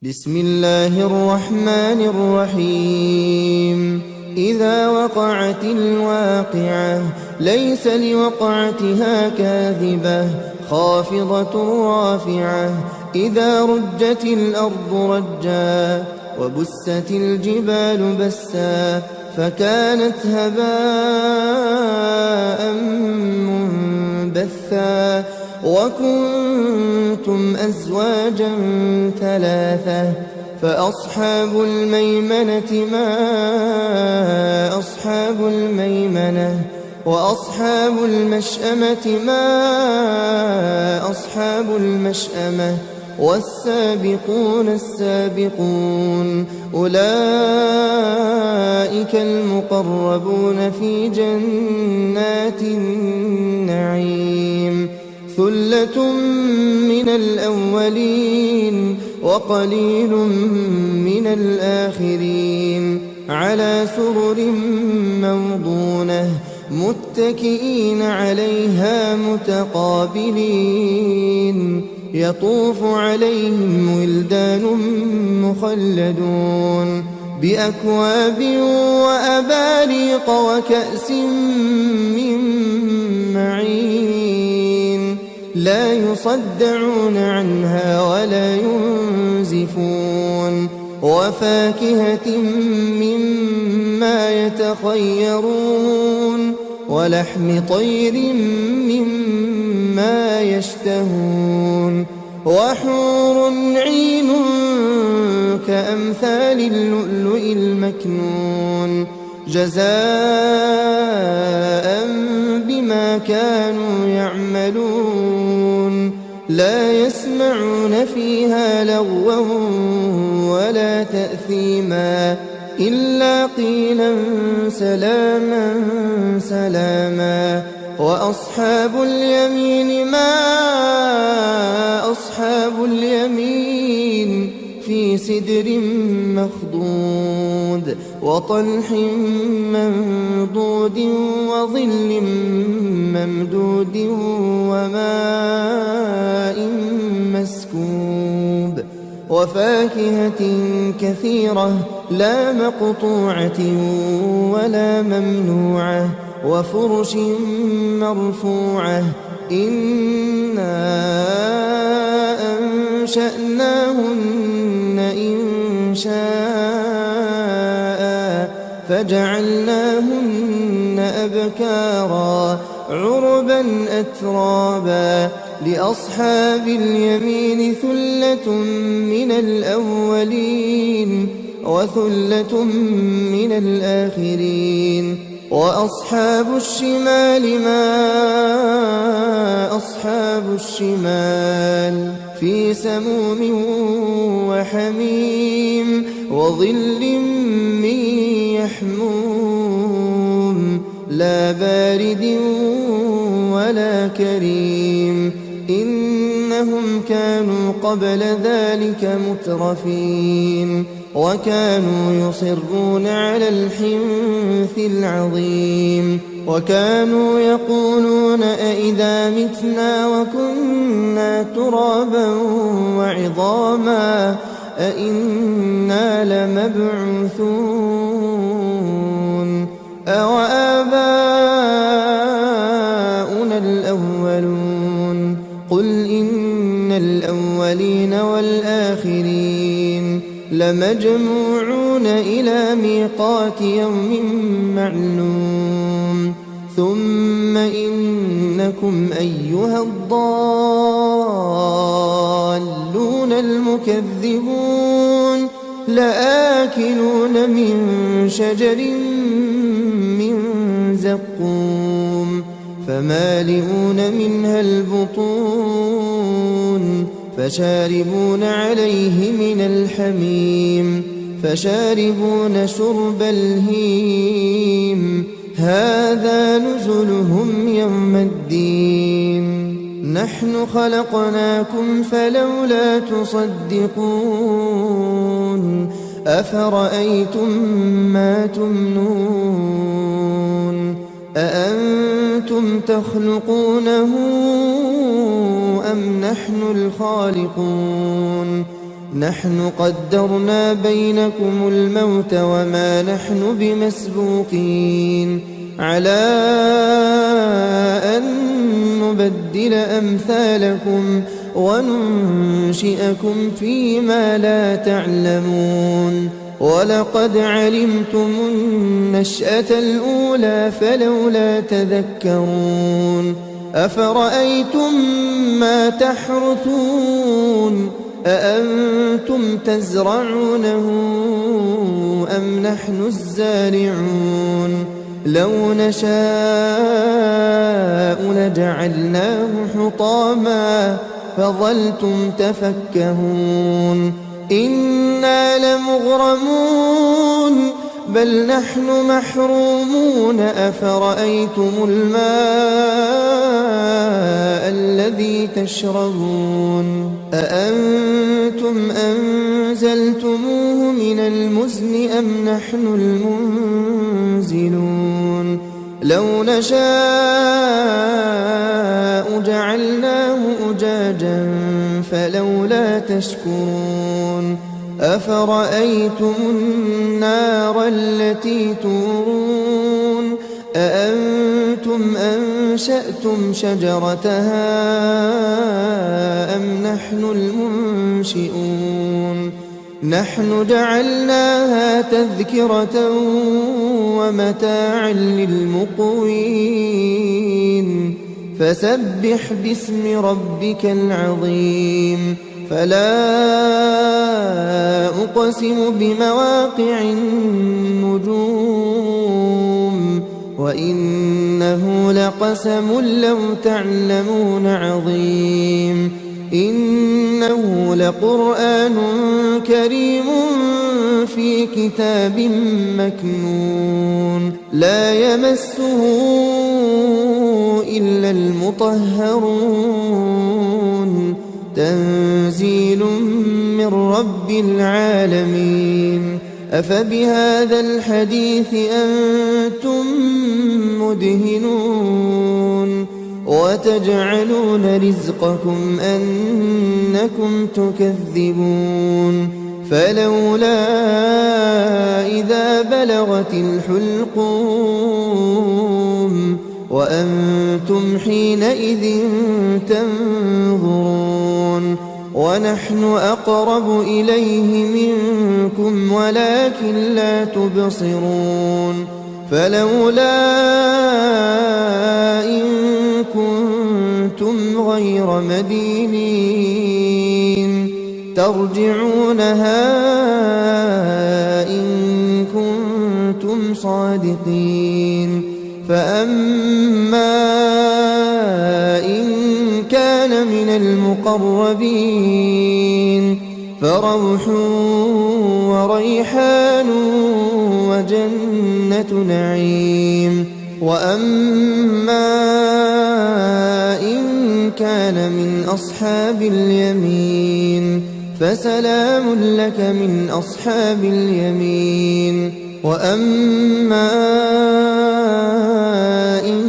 بسم الله الرحمن الرحيم إذا وقعت الواقعة ليس لوقعتها كاذبة خافضة رافعة إذا رجت الأرض رجا وبست الجبال بسا فكانت هباء منبثا وكنتم أزواجا ثلاثة فأصحاب الميمنة ما أصحاب الميمنة وأصحاب المشأمة ما أصحاب المشأمة والسابقون السابقون أولئك المقربون في جنات النعيم ثلة من الأولين وقليل من الآخرين على سرر موضونة متكئين عليها متقابلين يطوف عليهم ولدان مخلدون بأكواب وأباريق وكأس من معين لا يصدعون عنها ولا ينزفون وفاكهة مما يتخيرون ولحم طير مما يشتهون وحور عين كأمثال اللؤلؤ المكنون جزاء بما كانوا يعملون لا يسمعون فيها لغوا ولا تأثيما إلا قيلا سلاما سلاما وأصحاب اليمين ما أصحاب اليمين في سدر مخضود وطلح منضود وظل ممدود وماء مسكوب وفاكهة كثيرة لا مقطوعة ولا ممنوعة وفرش مرفوعة إنا أنشأناهن إنشاء فجعلناهن أبكارا عربا أترابا لأصحاب اليمين ثلة من الأولين وثلة من الآخرين وأصحاب الشمال ما أصحاب الشمال في سموم وحميم وظل من يحموم لا بارد ولا كريم إنهم كانوا قبل ذلك مترفين وكانوا يصرون على الحنث العظيم وكانوا يقولون أئذا متنا وكنا ترابا وعظاما أئنا لمبعوثون أوآباؤنا الأولون قل إن الأولين والآخرين لمجموعون إلى ميقات يوم معلوم ثم إنكم أيها الضالون المكذبون لآكلون من شجر من زقوم فمالئون منها البطون فشاربون عليه من الحميم فشاربون شرب الهيم هذا نزلهم يوم الدين نحن خلقناكم فلولا تصدقون أفرأيتم ما تمنون أأنتم تخلقونه أم نحن الخالقون نحن قدرنا بينكم الموت وما نحن بمسبوقين على أن نبدل أمثالكم وننشئكم فيما لا تعلمون ولقد علمتم النشأة الأولى فلولا تذكرون أفرأيتم ما تحرثون أأنتم تزرعونه أم نحن الزارعون لو نشاء لجعلناه حطاما فظلتم تفكهون إنا لمغرمون بل نحن محرومون أفرأيتم الماء الذي تشربون أأنتم أنزلتموه من المزن أم نحن المنزلون لو نشاء جعلناه أجاجا فلولا تشكرون أفرأيتم النار التي تورون أأنتم أنشأتم شجرتها أم نحن المنشئون نحن جعلناها تذكرة ومتاعا للمقوين فسبح باسم ربك العظيم فلا أقسم بمواقع النجوم وإنه لقسم لو تعلمون عظيم إنه لقرآن كريم في كتاب مكنون لا يمسه إلا المطهرون تنزيل من رب العالمين أفبهذا الحديث أنتم مدهنون وتجعلون رزقكم أنكم تكذبون فلولا إذا بلغت الحلقوم وأنتم حينئذ تنظرون ونحن أقرب إليه منكم ولكن لا تبصرون فلولا إن كنتم غير مدينين ترجعونها إن كنتم صادقين فأما إن كان من المقربين فروح وريحان وجنة نعيم وأما إن كان من أصحاب اليمين فسلام لك من أصحاب اليمين وأما إن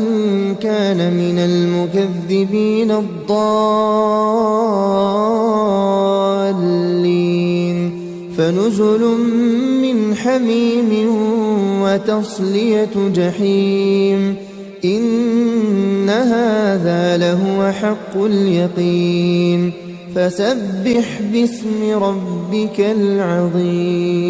كان من المكذبين الضالين فنزل من حميم وتصلية جحيم إن هذا لهو حق اليقين فسبح باسم ربك العظيم